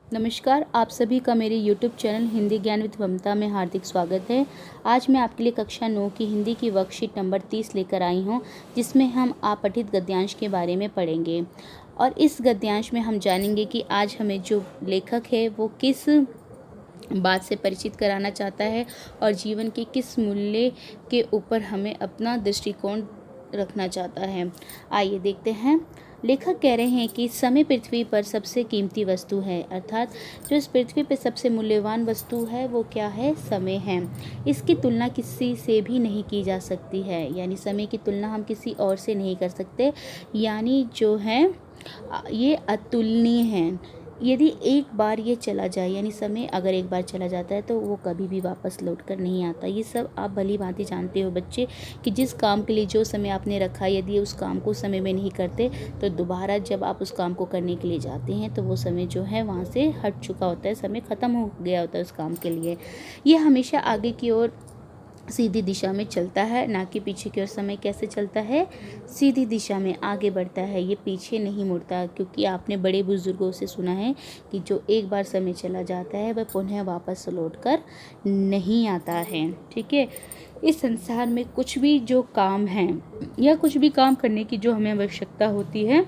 नमस्कार, आप सभी का मेरे YouTube चैनल हिंदी ज्ञान विद ममता में हार्दिक स्वागत है। आज मैं आपके लिए कक्षा 9 की हिंदी की वर्कशीट नंबर 30 लेकर आई हूँ, जिसमें हम अपठित गद्यांश के बारे में पढ़ेंगे। और इस गद्यांश में हम जानेंगे कि आज हमें जो लेखक है वो किस बात से परिचित कराना चाहता है और जीवन के किस मूल्य के ऊपर हमें अपना दृष्टिकोण रखना चाहता है। आइए देखते हैं। लेखक कह रहे हैं कि समय पृथ्वी पर सबसे कीमती वस्तु है, अर्थात जो इस पृथ्वी पर सबसे मूल्यवान वस्तु है वो क्या है? समय है। इसकी तुलना किसी से भी नहीं की जा सकती है, यानी समय की तुलना हम किसी और से नहीं कर सकते, यानी जो है ये अतुलनीय है। यदि एक बार ये चला जाए, यानी समय अगर एक बार चला जाता है तो वो कभी भी वापस लौट कर नहीं आता। ये सब आप भली भांति जानते हो बच्चे कि जिस काम के लिए जो समय आपने रखा, यदि उस काम को समय में नहीं करते तो दोबारा जब आप उस काम को करने के लिए जाते हैं तो वो समय जो है वहाँ से हट चुका होता है, समय ख़त्म हो गया होता है उस काम के लिए। ये हमेशा आगे की ओर सीधी दिशा में चलता है, ना कि पीछे की ओर। समय कैसे चलता है? सीधी दिशा में आगे बढ़ता है, ये पीछे नहीं मुड़ता। क्योंकि आपने बड़े बुजुर्गों से सुना है कि जो एक बार समय चला जाता है वह पुनः वापस लौट कर नहीं आता है। ठीक है। इस संसार में कुछ भी जो काम है या कुछ भी काम करने की जो हमें आवश्यकता होती है,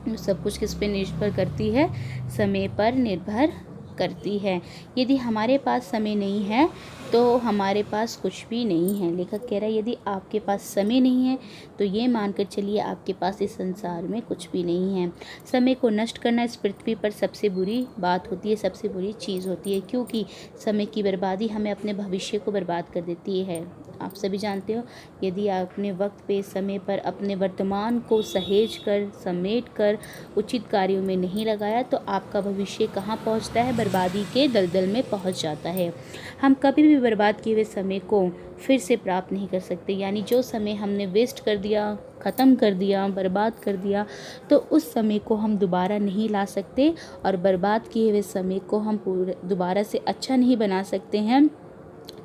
वो सब कुछ किस पे निर्भर करती है? समय पर निर्भर करती है। यदि हमारे पास समय नहीं है तो हमारे पास कुछ भी नहीं है। लेखक कह रहा है यदि आपके पास समय नहीं है तो ये मानकर चलिए आपके पास इस संसार में कुछ भी नहीं है। समय को नष्ट करना इस पृथ्वी पर सबसे बुरी बात होती है, सबसे बुरी चीज़ होती है, क्योंकि समय की बर्बादी हमें अपने भविष्य को बर्बाद कर देती है। आप सभी जानते हो, यदि आपने वक्त पे समय पर अपने वर्तमान को सहेज कर समेट कर उचित कार्यों में नहीं लगाया तो आपका भविष्य कहाँ पहुँचता है? बर्बादी के दलदल में पहुँच जाता है। हम कभी भी बर्बाद किए हुए समय को फिर से प्राप्त नहीं कर सकते, यानी जो समय हमने वेस्ट कर दिया, ख़त्म कर दिया, बर्बाद कर दिया, तो उस समय को हम दोबारा नहीं ला सकते और बर्बाद किए हुए समय को हम दोबारा से अच्छा नहीं बना सकते हैं।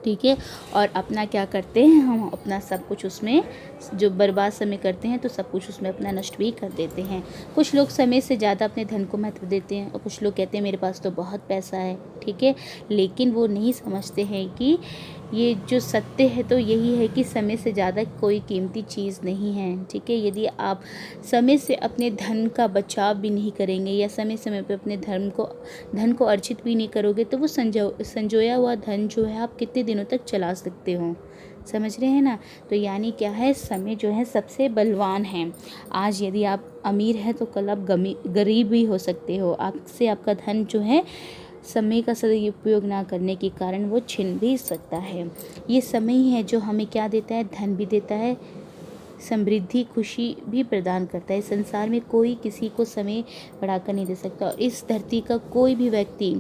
ठीक है। और अपना क्या करते हैं, हम अपना सब कुछ उसमें जो बर्बाद समय करते हैं तो सब कुछ उसमें अपना नष्ट भी कर देते हैं। कुछ लोग समय से ज़्यादा अपने धन को महत्व देते हैं और कुछ लोग कहते हैं मेरे पास तो बहुत पैसा है। ठीक है। लेकिन वो नहीं समझते हैं कि ये जो सत्य है तो यही है कि समय से ज़्यादा कोई कीमती चीज़ नहीं है। ठीक है। यदि आप समय से अपने धन का बचाव भी नहीं करेंगे या समय समय पर अपने धन को अर्जित भी नहीं करोगे तो वो संजोया हुआ धन जो है आप कितने दिनों तक चला सकते हो? समझ रहे हैं ना? तो यानी क्या है, समय जो है सबसे बलवान है। आज यदि आप अमीर हैं तो कल आप गरीब भी हो सकते हो। आपसे आपका धन जो है समय का सही उपयोग ना करने के कारण वो छिन भी सकता है। ये समय ही है जो हमें क्या देता है? धन भी देता है, समृद्धि, खुशी भी प्रदान करता है। संसार में कोई किसी को समय बढ़ाकर नहीं दे सकता और इस धरती का कोई भी व्यक्ति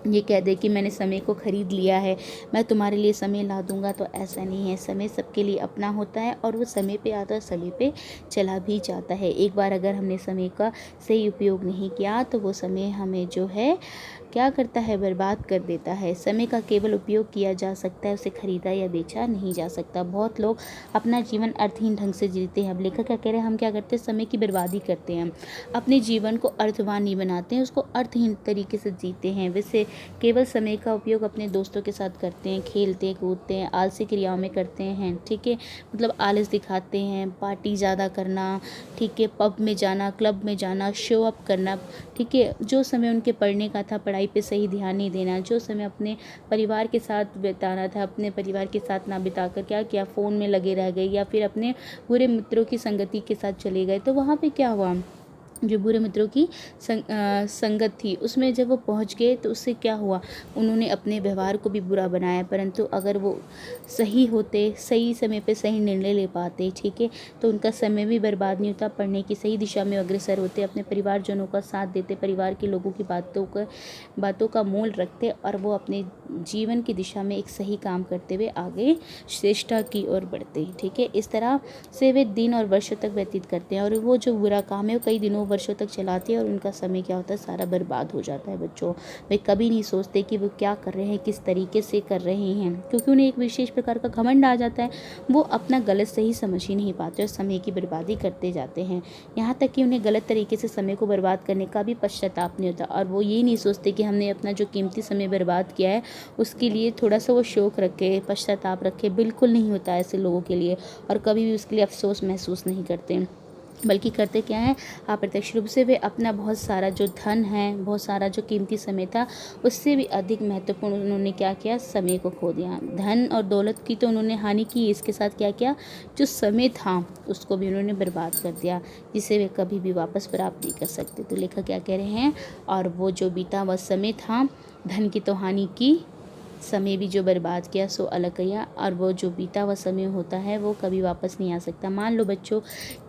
ये कह दे कि मैंने समय को खरीद लिया है, मैं तुम्हारे लिए समय ला दूंगा, तो ऐसा नहीं है। समय सबके लिए अपना होता है और वो समय पे आता है, समय पे चला भी जाता है। एक बार अगर हमने समय का सही उपयोग नहीं किया तो वो समय हमें जो है क्या करता है? बर्बाद कर देता है। समय का केवल उपयोग किया जा सकता है, उसे खरीदा या बेचा नहीं जा सकता। बहुत लोग अपना जीवन अर्थहीन ढंग से जीते हैं। अब लेखक क्या कह रहे हैं, हम क्या करते हैं? समय की बर्बादी करते हैं, अपने जीवन को अर्थवान नहीं बनाते हैं, उसको अर्थहीन तरीके से जीते हैं। वैसे केवल समय का उपयोग अपने दोस्तों के साथ करते हैं, खेलते कूदते हैं, आलसी क्रियाओं में करते हैं। ठीक है। मतलब आलस दिखाते हैं, पार्टी ज़्यादा करना, ठीक है, पब में जाना, क्लब में जाना, शो अप करना। ठीक है। जो समय उनके पढ़ने का था, पढ़ाई पे सही ध्यान नहीं देना, जो समय अपने परिवार के साथ बिताना था, अपने परिवार के साथ ना बिताकर क्या किया? फ़ोन में लगे रह गए या फिर अपने बुरे मित्रों की संगति के साथ चले गए। तो वहाँ पे क्या हुआ? जो बुरे मित्रों की संगत थी उसमें जब वो पहुंच गए तो उससे क्या हुआ? उन्होंने अपने व्यवहार को भी बुरा बनाया। परंतु अगर वो सही होते, सही समय पे सही निर्णय ले पाते, ठीक है, तो उनका समय भी बर्बाद नहीं होता, पढ़ने की सही दिशा में अग्रसर होते, अपने परिवारजनों का साथ देते, परिवार के लोगों की बातों का मोल रखते और वो अपने जीवन की दिशा में एक सही काम करते हुए आगे श्रेष्ठता की ओर बढ़ते। ठीक है। इस तरह से वे दिन और वर्षों तक व्यतीत करते हैं और वो जो बुरा काम है वो कई दिनों वर्षों तक चलाते हैं और उनका समय क्या होता है, सारा बर्बाद हो जाता है बच्चों। वे कभी नहीं सोचते कि वो क्या कर रहे हैं, किस तरीके से कर रहे हैं, क्योंकि उन्हें एक विशेष प्रकार का घमंड आ जाता है। वो अपना गलत सही समझ ही नहीं पाते और समय की बर्बादी करते जाते हैं। यहाँ तक कि उन्हें गलत तरीके से समय को बर्बाद करने का भी पश्चाताप नहीं होता, और वो ये नहीं सोचते कि हमने अपना जो कीमती समय बर्बाद किया है उसके लिए थोड़ा सा वो शोक रखे, पश्चाताप रखे। बिल्कुल नहीं होता ऐसे लोगों के लिए, और कभी भी उसके लिए अफसोस महसूस नहीं करते। बल्कि करते क्या है, अप्रत्यक्ष रूप से वे अपना बहुत सारा जो धन है, बहुत सारा जो कीमती समय था, उससे भी अधिक महत्वपूर्ण उन्होंने क्या किया, समय को खो दिया। धन और दौलत की तो उन्होंने हानि की, इसके साथ क्या किया, जो समय था उसको भी उन्होंने बर्बाद कर दिया, जिसे वे कभी भी वापस प्राप्त नहीं कर सकते। तो लेखक क्या कह रहे हैं, और वो जो बीता हुआ समय था, धन की तो हानि की, समय भी जो बर्बाद किया सो अलग किया, और वो जो बीता हुआ समय होता है वो कभी वापस नहीं आ सकता। मान लो बच्चों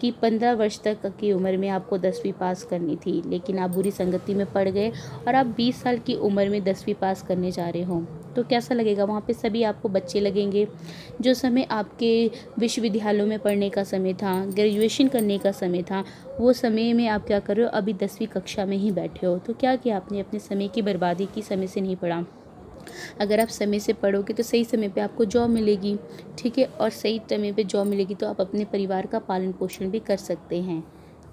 कि 15 वर्ष तक की उम्र में आपको 10वीं पास करनी थी, लेकिन आप बुरी संगति में पड़ गए और आप 20 साल की उम्र में 10वीं पास करने जा रहे हो, तो कैसा लगेगा। वहाँ पे सभी आपको बच्चे लगेंगे। जो समय आपके विश्वविद्यालयों में पढ़ने का समय था, ग्रेजुएशन करने का समय था, वो समय में आप क्या कर रहे हो, अभी 10वीं कक्षा में ही बैठे हो। तो क्या किया आपने, अपने समय की बर्बादी की, समय से नहीं पढ़ा। अगर आप समय से पढ़ोगे तो सही समय पे आपको जॉब मिलेगी, ठीक है, और सही समय पे जॉब मिलेगी तो आप अपने परिवार का पालन पोषण भी कर सकते हैं,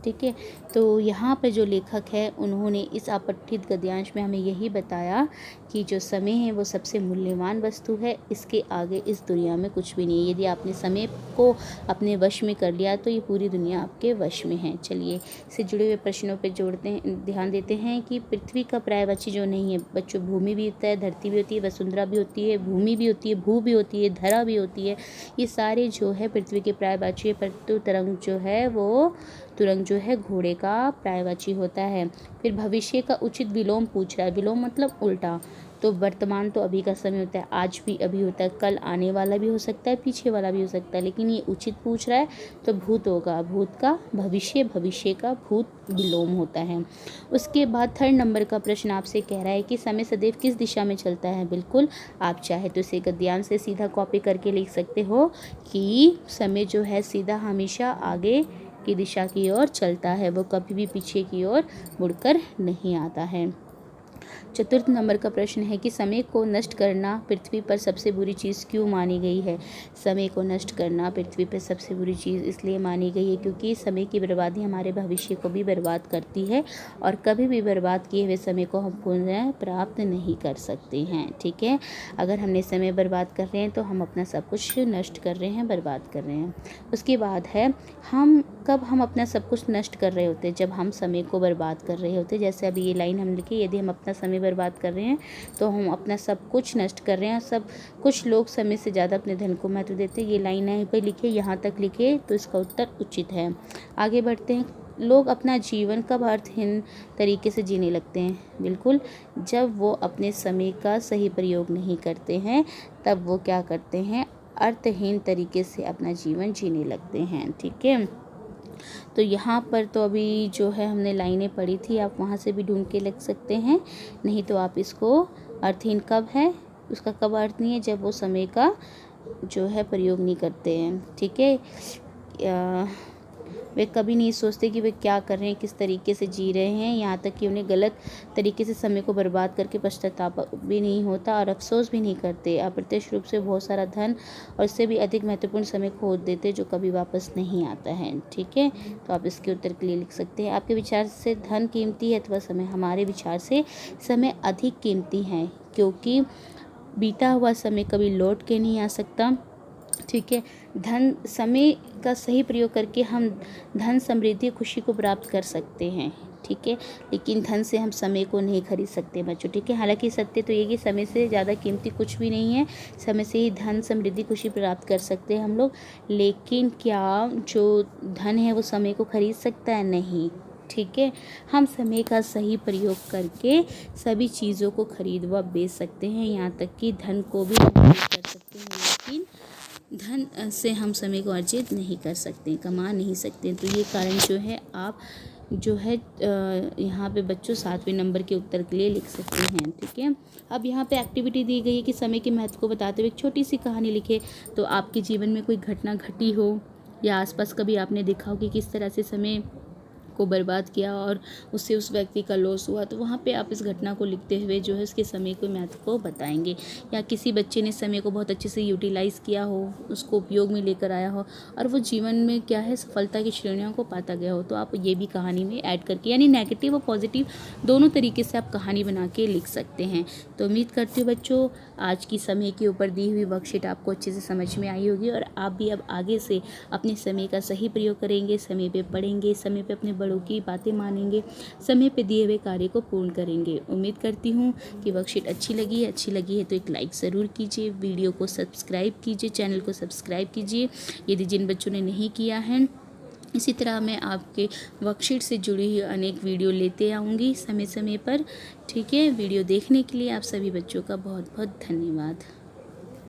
ठीक है। तो यहाँ पर जो लेखक है उन्होंने इस अपठित गद्यांश में हमें यही बताया कि जो समय है वो सबसे मूल्यवान वस्तु है, इसके आगे इस दुनिया में कुछ भी नहीं है। यदि आपने समय को अपने वश में कर लिया तो ये पूरी दुनिया आपके वश में है। चलिए इससे जुड़े हुए प्रश्नों पे जोड़ते हैं, ध्यान देते हैं कि पृथ्वी का पर्यायवाची जो नहीं है बच्चों, भूमि भी होता है, धरती भी होती है, वसुंधरा भी होती है, भूमि भी होती है, भू भी होती है, धरा भी होती है, ये सारे जो है पृथ्वी के पर्यायवाची है। परंतु तरंग जो है वो तुरंग जो है घोड़े का पर्यायवाची होता है। फिर भविष्य का उचित विलोम पूछ रहा है, विलोम मतलब उल्टा। तो वर्तमान तो अभी का समय होता है, आज भी अभी होता है, कल आने वाला भी हो सकता है, पीछे वाला भी हो सकता है, लेकिन ये उचित पूछ रहा है तो भूत होगा, भूत का भविष्य, भविष्य का भूत विलोम होता है। उसके बाद 3rd नंबर का प्रश्न आपसे कह रहा है कि समय सदैव किस दिशा में चलता है। बिल्कुल, आप चाहे तो इसे गद्यांश से सीधा कॉपी करके लिख सकते हो कि समय जो है सीधा हमेशा आगे की दिशा की ओर चलता है, वो कभी भी पीछे की ओर मुड़कर नहीं आता है। 4th नंबर का प्रश्न है कि समय को नष्ट करना पृथ्वी पर सबसे बुरी चीज़ क्यों मानी गई है। समय को नष्ट करना पृथ्वी पर सबसे बुरी चीज़ इसलिए मानी गई है क्योंकि समय की बर्बादी हमारे भविष्य को भी बर्बाद करती है, और कभी भी बर्बाद किए हुए समय को हम पुनः प्राप्त नहीं कर सकते हैं, ठीक है। अगर हमने समय बर्बाद कर रहे हैं तो हम अपना सब कुछ नष्ट कर रहे हैं, बर्बाद कर रहे हैं। उसके बाद है हम अपना सब कुछ नष्ट कर रहे होते हैं, जब हम समय को बर्बाद कर रहे होते हैं। जैसे अभी ये लाइन हम लिखी, यदि हम अपना समय बर्बाद कर रहे हैं तो हम अपना सब कुछ नष्ट कर रहे हैं। सब कुछ लोग समय से ज़्यादा अपने धन को महत्व देते हैं। ये लाइन यहाँ पे लिखे, यहाँ तक लिखे, तो इसका उत्तर उचित है। आगे बढ़ते हैं। लोग अपना जीवन कब अर्थहीन तरीके से जीने लगते हैं। बिल्कुल, जब वो अपने समय का सही प्रयोग नहीं करते हैं तब वो क्या करते हैं, अर्थहीन तरीके से अपना जीवन जीने लगते हैं, ठीक है। तो यहाँ पर तो अभी जो है हमने लाइनें पढ़ी थी, आप वहाँ से भी ढूंढ के लिख सकते हैं, नहीं तो आप इसको अर्थहीन कब है, उसका कब अर्थ नहीं है, जब वो समय का जो है प्रयोग नहीं करते हैं, ठीक है। वे कभी नहीं सोचते कि वे क्या कर रहे हैं, किस तरीके से जी रहे हैं, यहाँ तक कि उन्हें गलत तरीके से समय को बर्बाद करके पश्चाताप भी नहीं होता और अफसोस भी नहीं करते। अप्रत्यक्ष रूप से बहुत सारा धन और इससे भी अधिक महत्वपूर्ण समय खो देते जो कभी वापस नहीं आता है, ठीक है। तो आप इसके उत्तर के लिए लिख सकते हैं, आपके विचार से धन कीमती है अथवा समय। हमारे विचार से समय अधिक कीमती है, क्योंकि बीता हुआ समय कभी लौट के नहीं आ सकता, ठीक है। धन, समय का सही प्रयोग करके हम धन, समृद्धि, खुशी को प्राप्त कर सकते हैं, ठीक है, लेकिन धन से हम समय को नहीं खरीद सकते बच्चों, ठीक है। हालांकि सत्य तो ये कि समय से ज़्यादा कीमती कुछ भी नहीं है, समय से ही धन, समृद्धि, खुशी प्राप्त कर सकते हैं हम लोग, लेकिन क्या जो धन है वो समय को खरीद सकता है, नहीं, ठीक है। हम समय का सही प्रयोग करके सभी चीज़ों को खरीद व बेच सकते हैं, यहाँ तक कि धन को भी खरीद कर सकते हैं, लेकिन धन से हम समय को अर्जित नहीं कर सकते, कमा नहीं सकते। तो ये कारण जो है आप जो है यहाँ पे बच्चों 7वें नंबर के उत्तर के लिए लिख सकते हैं, ठीक है। अब यहाँ पे एक्टिविटी दी गई है कि समय के महत्व को बताते हुए एक छोटी सी कहानी लिखे। तो आपके जीवन में कोई घटना घटी हो या आसपास कभी आपने देखा हो कि किस तरह से समय को बर्बाद किया और उससे उस व्यक्ति का लॉस हुआ, तो वहाँ पे आप इस घटना को लिखते हुए जो है उसके समय के महत्व को बताएंगे। या किसी बच्चे ने समय को बहुत अच्छे से यूटिलाइज़ किया हो, उसको उपयोग में लेकर आया हो और वो जीवन में क्या है सफलता की श्रेणियों को पाता गया हो, तो आप ये भी कहानी में ऐड करके, यानी नेगेटिव और पॉजिटिव दोनों तरीके से आप कहानी बना के लिख सकते हैं। तो उम्मीद करती हूँ बच्चों आज की समय के ऊपर दी हुई वर्कशीट आपको अच्छे से समझ में आई होगी और आप भी अब आगे से अपने समय का सही प्रयोग करेंगे, समय पे पढ़ेंगे, समय पे अपने बड़ों की बातें मानेंगे, समय पे दिए हुए कार्य को पूर्ण करेंगे। उम्मीद करती हूँ कि वर्कशीट अच्छी लगी है तो एक लाइक ज़रूर कीजिए, वीडियो को सब्सक्राइब कीजिए, चैनल को सब्सक्राइब कीजिए यदि जिन बच्चों ने नहीं किया है। इसी तरह मैं आपके वर्कशीट से जुड़ी हुई अनेक वीडियो लेते आऊँगी समय समय पर। ठीक है, वीडियो देखने के लिए आप सभी बच्चों का बहुत बहुत धन्यवाद।